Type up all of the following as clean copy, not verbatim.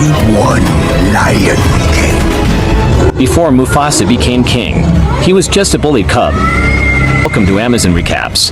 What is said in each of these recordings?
one Lion King. Before Mufasa became king, he was just a bullied cub. Welcome to Amazon Recaps.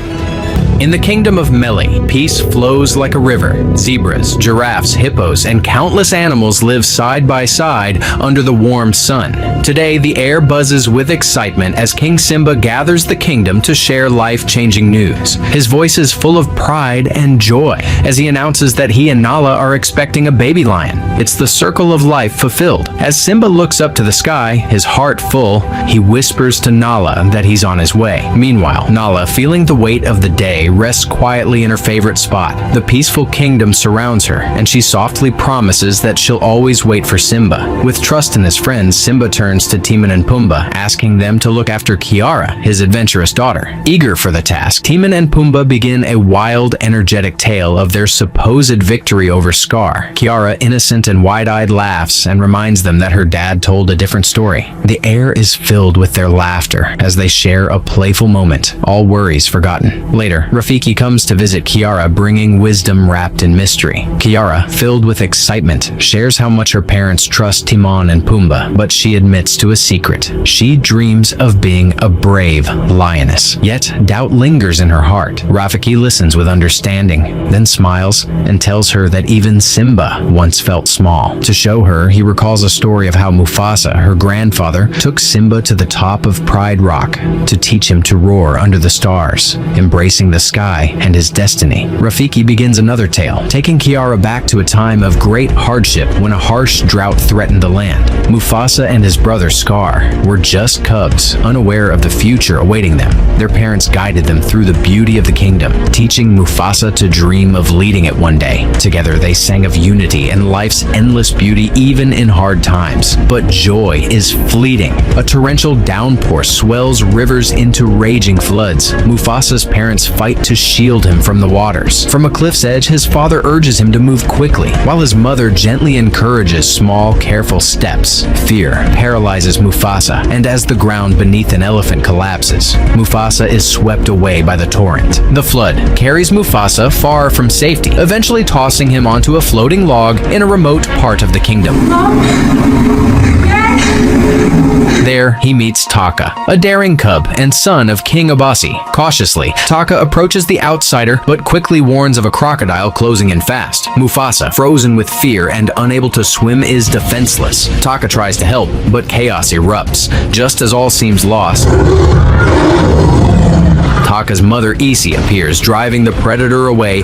In the kingdom of Meli, peace flows like a river. Zebras, giraffes, hippos, and countless animals live side by side under the warm sun. Today, the air buzzes with excitement as King Simba gathers the kingdom to share life-changing news. His voice is full of pride and joy as he announces that he and Nala are expecting a baby lion. It's the circle of life fulfilled. As Simba looks up to the sky, his heart full, he whispers to Nala that he's on his way. Meanwhile, Nala, feeling the weight of the day, rests quietly in her favorite spot. The peaceful kingdom surrounds her, and she softly promises that she'll always wait for Simba. With trust in his friends, Simba turns to Timon and Pumbaa, asking them to look after Kiara, his adventurous daughter. Eager for the task, Timon and Pumbaa begin a wild, energetic tale of their supposed victory over Scar. Kiara, innocent and wide-eyed, laughs and reminds them that her dad told a different story. The air is filled with their laughter as they share a playful moment, all worries forgotten. Later, Rafiki comes to visit Kiara, bringing wisdom wrapped in mystery. Kiara, filled with excitement, shares how much her parents trust Timon and Pumbaa, but she admits to a secret. She dreams of being a brave lioness, yet doubt lingers in her heart. Rafiki listens with understanding, then smiles and tells her that even Simba once felt small. To show her, he recalls a story of how Mufasa, her grandfather, took Simba to the top of Pride Rock to teach him to roar under the stars, embracing the sky and his destiny. Rafiki begins another tale, taking Kiara back to a time of great hardship when a harsh drought threatened the land. Mufasa and his brother Scar were just cubs, unaware of the future awaiting them. Their parents guided them through the beauty of the kingdom, teaching Mufasa to dream of leading it one day. Together they sang of unity and life's endless beauty even in hard times. But joy is fleeting. A torrential downpour swells rivers into raging floods. Mufasa's parents fight to shield him from the waters. From a cliff's edge, his father urges him to move quickly, while his mother gently encourages small, careful steps. Fear paralyzes Mufasa, and as the ground beneath an elephant collapses, Mufasa is swept away by the torrent. The flood carries Mufasa far from safety, eventually tossing him onto a floating log in a remote part of the kingdom. There, he meets Taka, a daring cub and son of King Obasi. Cautiously, Taka approaches the outsider but quickly warns of a crocodile closing in fast. Mufasa, frozen with fear and unable to swim, is defenseless. Taka tries to help, but chaos erupts. Just as all seems lost, Taka's mother Isi appears, driving the predator away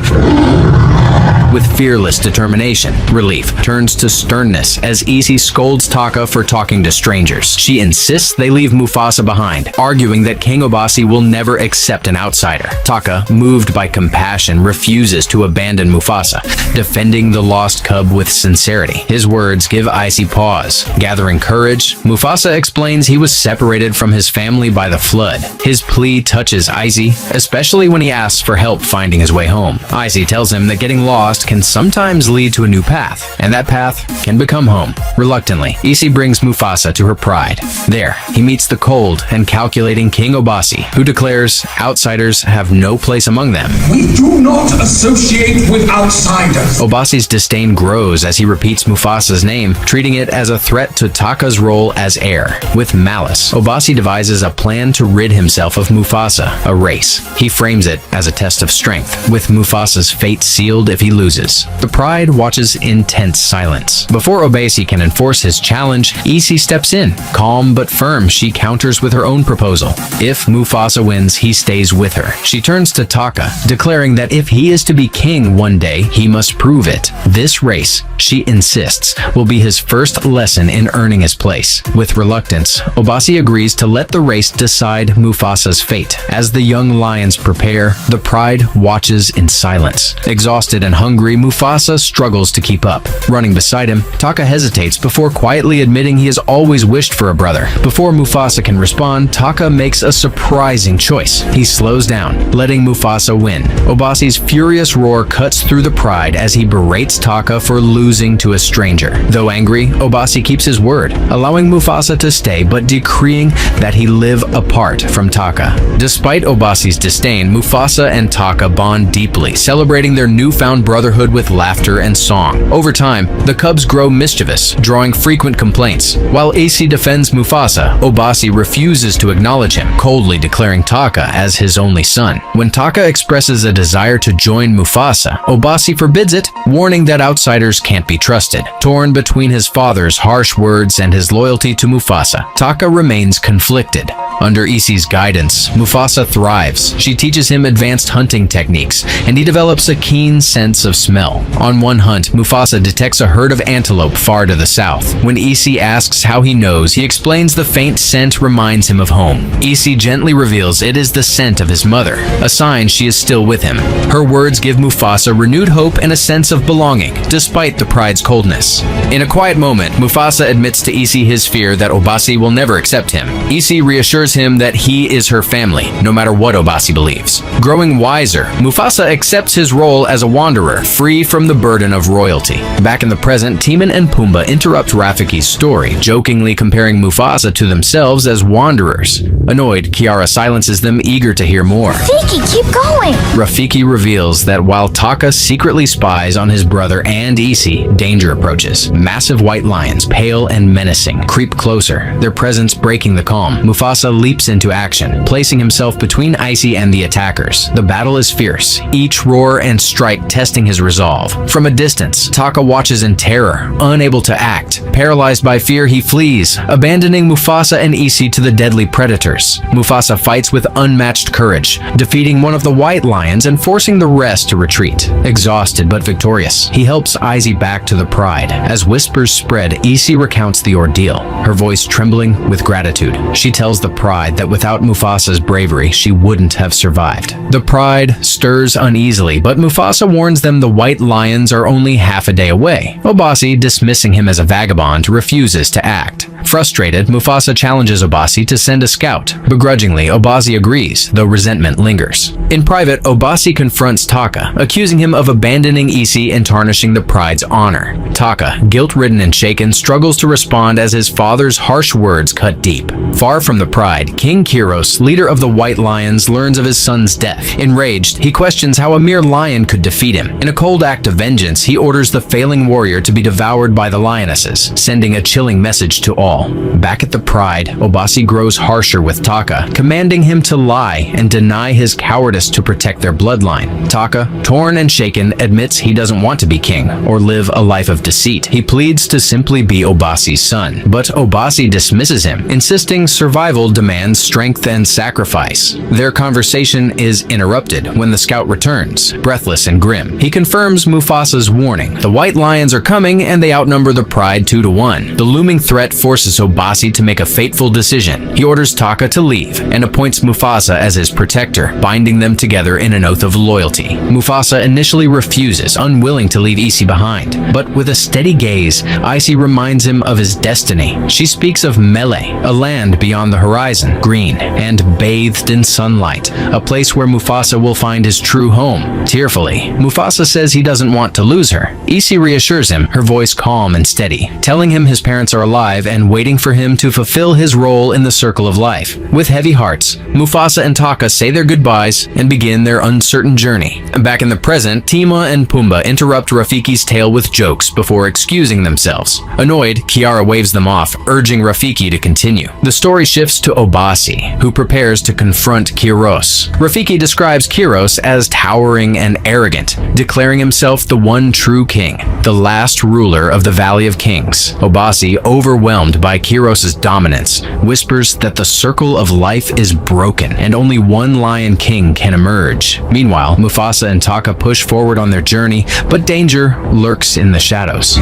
with fearless determination. Relief turns to sternness as Isi scolds Taka for talking to strangers. She insists they leave Mufasa behind, arguing that King Obasi will never accept an outsider. Taka, moved by compassion, refuses to abandon Mufasa, defending the lost cub with sincerity. His words give Isi pause. Gathering courage, Mufasa explains he was separated from his family by the flood. His plea touches Isi, especially when he asks for help finding his way home. Isi tells him that getting lost can sometimes lead to a new path, and that path can become home. Reluctantly, Isi brings Mufasa to her pride. There, he meets the cold and calculating King Obasi, who declares outsiders have no place among them. We do not associate with outsiders. Obasi's disdain grows as he repeats Mufasa's name, treating it as a threat to Taka's role as heir. With malice, Obasi devises a plan to rid himself of Mufasa, a race. He frames it as a test of strength, with Mufasa's fate sealed if he loses. The pride watches in tense silence. Before Obasi can enforce his challenge, Isi steps in. Calm but firm, she counters with her own proposal. If Mufasa wins, he stays with her. She turns to Taka, declaring that if he is to be king one day, he must prove it. This race, she insists, will be his first lesson in earning his place. With reluctance, Obasi agrees to let the race decide Mufasa's fate. As the young lions prepare, the pride watches in silence. Exhausted and hungry, Mufasa struggles to keep up. Running beside him, Taka hesitates before quietly admitting he has always wished for a brother. Before Mufasa can respond, Taka makes a surprising choice. He slows down, letting Mufasa win. Obasi's furious roar cuts through the pride as he berates Taka for losing to a stranger. Though angry, Obasi keeps his word, allowing Mufasa to stay but decreeing that he live apart from Taka. Despite Obasi's disdain, Mufasa and Taka bond deeply, celebrating their newfound brotherhood neighborhood with laughter and song. Over time, the cubs grow mischievous, drawing frequent complaints. While Isi defends Mufasa, Obasi refuses to acknowledge him, coldly declaring Taka as his only son. When Taka expresses a desire to join Mufasa, Obasi forbids it, warning that outsiders can't be trusted. Torn between his father's harsh words and his loyalty to Mufasa, Taka remains conflicted. Under Isi's guidance, Mufasa thrives. She teaches him advanced hunting techniques, and he develops a keen sense of smell. On one hunt, Mufasa detects a herd of antelope far to the south. When Isi asks how he knows, he explains the faint scent reminds him of home. Isi gently reveals it is the scent of his mother, a sign she is still with him. Her words give Mufasa renewed hope and a sense of belonging, despite the pride's coldness. In a quiet moment, Mufasa admits to Isi his fear that Obasi will never accept him. Isi reassures him that he is her family, no matter what Obasi believes. Growing wiser, Mufasa accepts his role as a wanderer, free from the burden of royalty. Back in the present, Timon and Pumbaa interrupt Rafiki's story, jokingly comparing Mufasa to themselves as wanderers. Annoyed, Kiara silences them, eager to hear more. Rafiki, keep going! Rafiki reveals that while Taka secretly spies on his brother and Isi, danger approaches. Massive white lions, pale and menacing, creep closer, their presence breaking the calm. Mufasa leaps into action, placing himself between Isi and the attackers. The battle is fierce, each roar and strike testing his resolve. From a distance, Taka watches in terror, unable to act. Paralyzed by fear, he flees, abandoning Mufasa and Isi to the deadly predators. Mufasa fights with unmatched courage, defeating one of the white lions and forcing the rest to retreat. Exhausted but victorious, he helps Isi back to the pride. As whispers spread, Isi recounts the ordeal, her voice trembling with gratitude. She tells the pride that without Mufasa's bravery, she wouldn't have survived. The pride stirs uneasily, but Mufasa warns them the white lions are only half a day away. Obasi, dismissing him as a vagabond, refuses to act. Frustrated, Mufasa challenges Obasi to send a scout. Begrudgingly, Obasi agrees, though resentment lingers. In private, Obasi confronts Taka, accusing him of abandoning Isi and tarnishing the pride's honor. Taka, guilt-ridden and shaken, struggles to respond as his father's harsh words cut deep. Far from the pride, King Kiros, leader of the White Lions, learns of his son's death. Enraged, he questions how a mere lion could defeat him. In a cold act of vengeance, he orders the failing warrior to be devoured by the lionesses, sending a chilling message to all. Back at the pride, Obasi grows harsher with Taka, commanding him to lie and deny his cowardice to protect their bloodline. Taka, torn and shaken, admits he doesn't want to be king or live a life of deceit. He pleads to simply be Obasi's son, but Obasi dismisses him, insisting survival demands strength and sacrifice. Their conversation is interrupted when the scout returns, breathless and grim. He confirms Mufasa's warning. The white lions are coming and they outnumber the pride 2-1. The looming threat forces Obasi to make a fateful decision. He orders Taka to leave and appoints Mufasa as his protector, binding them together in an oath of loyalty. Mufasa initially refuses, unwilling to leave Isi behind, but with a steady gaze, Isi reminds him of his destiny. She speaks of Mele, a land beyond the horizon, green and bathed in sunlight, a place where Mufasa will find his true home. Tearfully, Mufasa says he doesn't want to lose her. Isi reassures him, her voice calm and steady, telling him his parents are alive and waiting for him to fulfill his role in the circle of life. With heavy hearts, Mufasa and Taka say their goodbyes and begin their uncertain journey. Back in the present, Timon and Pumbaa interrupt Rafiki's tale with jokes before excusing themselves. Annoyed, Kiara waves them off, urging Rafiki to continue. The story shifts to Obasi, who prepares to confront Kiros. Rafiki describes Kiros as towering and arrogant, declaring himself the one true king, the last ruler of the Valley of Kings. Obasi, overwhelmed by Kiros's dominance, whispers that the circle of life is broken and only one lion king can emerge. Meanwhile, Mufasa and Taka push forward on their journey, but danger lurks in the shadows.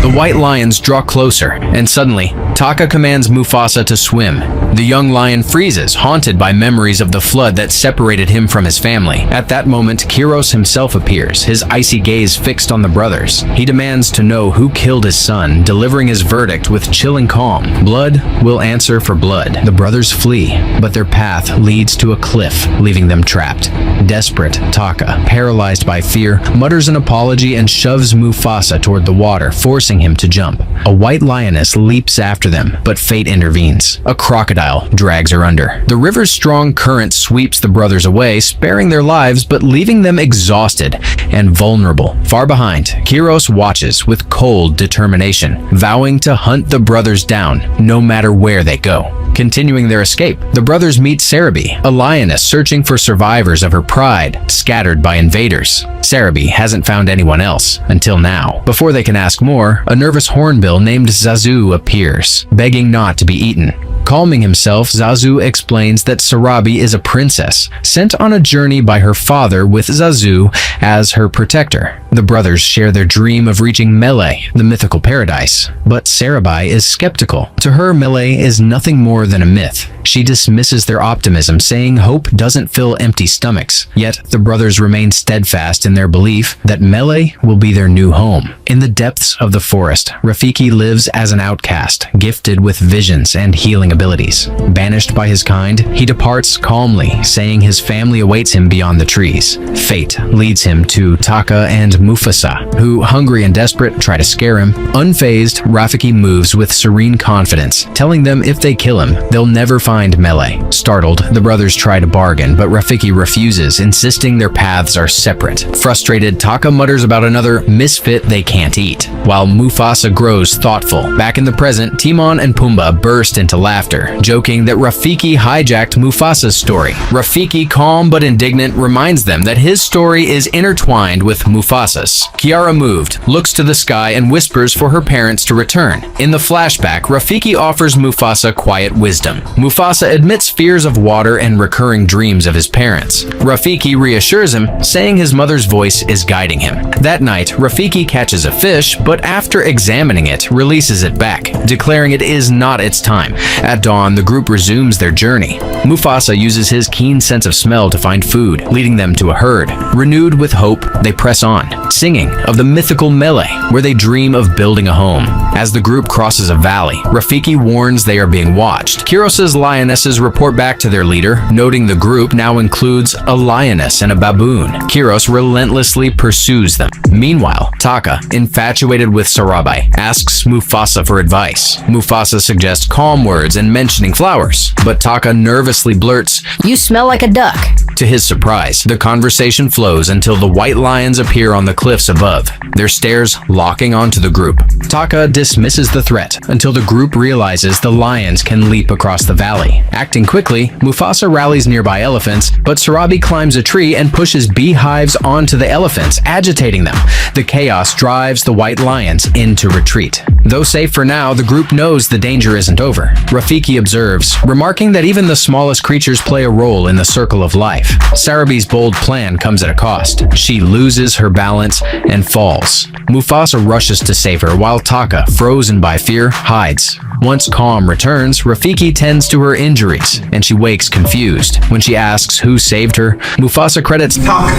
The white lions draw closer, and suddenly, Taka commands Mufasa to swim. The young lion freezes, haunted by memories of the flood that separated him from his family. At that moment, Kiros himself appears, his icy gaze fixed on the brothers. He demands to know who killed his son, delivering his verdict with chilling calm. Blood will answer for blood. The brothers flee, but their path leads to a cliff, leaving them trapped. Desperate, Taka, paralyzed by fear, mutters an apology and shoves Mufasa toward the water, forcing him to jump. A white lioness leaps after them, but fate intervenes. A crocodile crocodile drags her under. The river's strong current sweeps the brothers away, sparing their lives but leaving them exhausted and vulnerable. Far behind, Kiros watches with cold determination, vowing to hunt the brothers down no matter where they go. Continuing their escape, the brothers meet Cerebi, a lioness searching for survivors of her pride, scattered by invaders. Cerebi hasn't found anyone else, until now. Before they can ask more, a nervous hornbill named Zazu appears, begging not to be eaten. Calming himself, Zazu explains that Sarabi is a princess, sent on a journey by her father with Zazu as her protector. The brothers share their dream of reaching Mele, the mythical paradise, but Sarabi is skeptical. To her, Mele is nothing more than a myth. She dismisses their optimism, saying hope doesn't fill empty stomachs. Yet, the brothers remain steadfast in their belief that Mele will be their new home. In the depths of the forest, Rafiki lives as an outcast, gifted with visions and healing abilities. Banished by his kind, he departs calmly, saying his family awaits him beyond the trees. Fate leads him to Taka and Mufasa, who, hungry and desperate, try to scare him. Unfazed, Rafiki moves with serene confidence, telling them if they kill him, they'll never find Mele. Startled, the brothers try to bargain, but Rafiki refuses, insisting their paths are separate. Frustrated, Taka mutters about another misfit they can't eat, while Mufasa grows thoughtful. Back in the present, Timon and Pumbaa burst into laughter, joking that Rafiki hijacked Mufasa's story. Rafiki, calm but indignant, reminds them that his story is intertwined with Mufasa's. Kiara, moved, looks to the sky and whispers for her parents to return. In the flashback, Rafiki offers Mufasa quiet wisdom. Mufasa admits fears of water and recurring dreams of his parents. Rafiki reassures him, saying his mother's voice is guiding him. That night, Rafiki catches a fish, but after examining it, releases it back, declaring it is not its time. At dawn, the group resumes their journey. Mufasa uses his keen sense of smell to find food, leading them to a herd. Renewed with hope, they press on, singing of the mythical Mele, where they dream of building a home. As the group crosses a valley, Rafiki warns they are being watched. Kiros's lionesses report back to their leader, noting the group now includes a lioness and a baboon. Kiros relentlessly pursues them. Meanwhile, Taka, infatuated with Sarabi, asks Mufasa for advice. Mufasa suggests calm words and mentioning flowers, but Taka nervously blurts, "You smell like a duck." To his surprise, the conversation flows until the white lions appear on the cliffs above, their stares locking onto the group. Taka dismisses the threat until the group realizes the lions can leap across the valley. Acting quickly, Mufasa rallies nearby elephants, but Sarabi climbs a tree and pushes beehives onto the elephants, agitating them. The chaos drives the white lions into retreat. Though safe for now, the group knows the danger isn't over. Rafiki observes, remarking that even the smallest creatures play a role in the circle of life. Sarabi's bold plan comes at a cost. She loses her balance and falls. Mufasa rushes to save her, while Taka, frozen by fear, hides. Once calm returns, Rafiki tends to her injuries, and she wakes confused. When she asks who saved her, Mufasa credits Taka,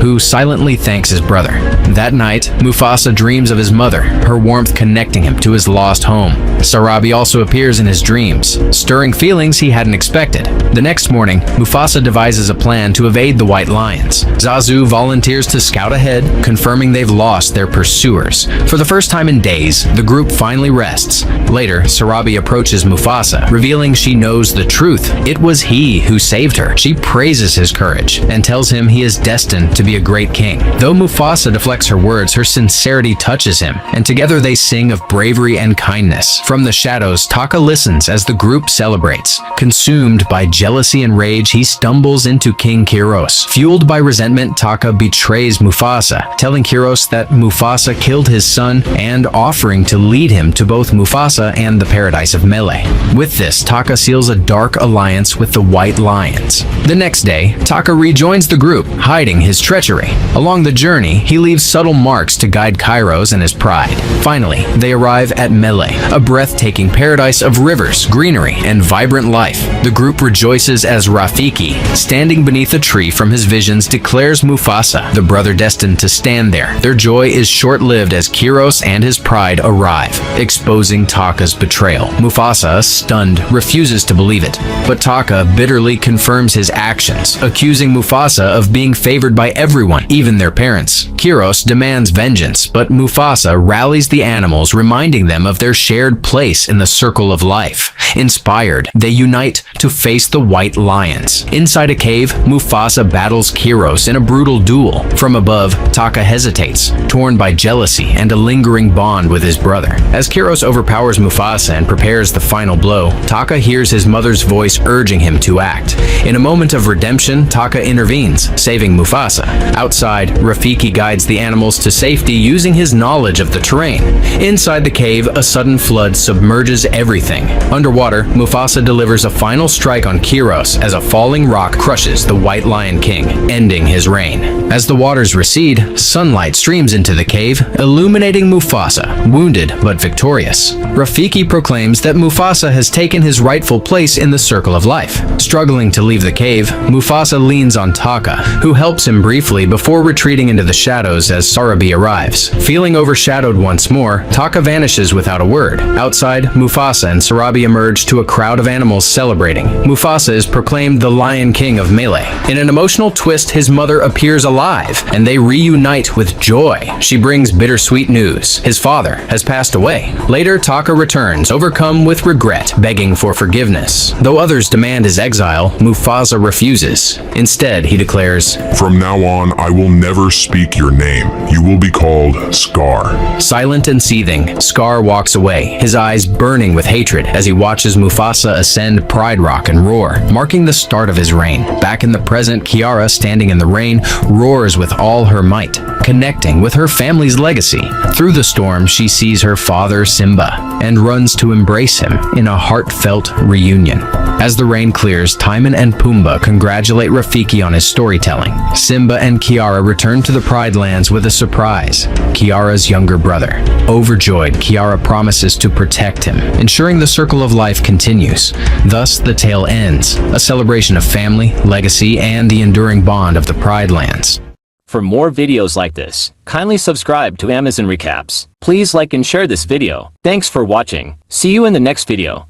who silently thanks his brother. That night, Mufasa dreams of his mother, her warmth connecting him to his lost home. Sarabi also appears in his dreams, stirring feelings he hadn't expected. The next morning, Mufasa devises a plan to evade the white lions. Zazu volunteers to scout ahead, confirming they've lost their pursuers. For the first time in days, the group finally rests. Later, Sarabi approaches Mufasa, revealing she knows the truth. It was he who saved her. She praises his courage and tells him he is destined to be a great king. Though Mufasa deflects her words, her sincerity touches him, and together they sing of bravery and kindness. From the shadows, Taka listens as the group celebrates. Consumed by jealousy and rage, he stumbles into King Kiros. Fueled by resentment, Taka betrays Mufasa, telling Kiros that Mufasa killed his son and offering to lead him to both Mufasa and the paradise of Mele. With this, Taka seals a dark alliance with the White Lions. The next day, Taka rejoins the group, hiding his treachery. Along the journey, he leaves subtle marks to guide Kairos and his pride. Finally, they arrive at Mele, a breathtaking paradise of rivers, greenery, and vibrant life. The group rejoices as Rafiki Rafiki, standing beneath a tree from his visions, declares Mufasa, the brother destined to stand there. Their joy is short-lived as Kiros and his pride arrive, exposing Taka's betrayal. Mufasa, stunned, refuses to believe it, but Taka bitterly confirms his actions, accusing Mufasa of being favored by everyone, even their parents. Kiros demands vengeance, but Mufasa rallies the animals, reminding them of their shared place in the circle of life. Inspired, they unite to face the white lions. Inside a cave, Mufasa battles Kiros in a brutal duel. From above, Taka hesitates, torn by jealousy and a lingering bond with his brother. As Kiros overpowers Mufasa and prepares the final blow, Taka hears his mother's voice urging him to act. In a moment of redemption, Taka intervenes, saving Mufasa. Outside, Rafiki guides the animals to safety using his knowledge of the terrain. Inside the cave, a sudden flood submerges everything. Underwater, Mufasa delivers a final strike on Kiros as a falling rock crushes the White Lion King, ending his reign. As the waters recede, sunlight streams into the cave, illuminating Mufasa, wounded but victorious. Rafiki proclaims that Mufasa has taken his rightful place in the circle of life. Struggling to leave the cave, Mufasa leans on Taka, who helps him briefly before retreating into the shadows as Sarabi arrives. Feeling overshadowed once more, Taka vanishes without a word. Outside, Mufasa and Sarabi emerge to a crowd of animals celebrating. Mufasa is proclaimed the Lion King of Melee. In an emotional twist, his mother appears alive, and they reunite with joy. She brings bittersweet news. His father has passed away. Later, Taka returns, overcome with regret, begging for forgiveness. Though others demand his exile, Mufasa refuses. Instead, he declares, "From now on, I will never speak your name. You will be called Scar." Silent and seething, Scar walks away, his eyes burning with hatred as he watches Mufasa ascend Pride Rock and roar, marking the start of his reign. Back in the present, Kiara, standing in the rain, roars with all her might, connecting with her family's legacy. Through the storm, she sees her father, Simba, and runs to embrace him in a heartfelt reunion. As the rain clears, Timon and Pumbaa congratulate Rafiki on his storytelling. Simba and Kiara return to the Pride Lands with a surprise: Kiara's younger brother. Overjoyed, Kiara promises to protect him, ensuring the circle of life continues. Thus, the tale ends, a celebration of family, legacy, and the enduring bond of the Pride Lands. For more videos like this, kindly subscribe to Amazon Recaps. Please like and share this video. Thanks for watching. See you in the next video.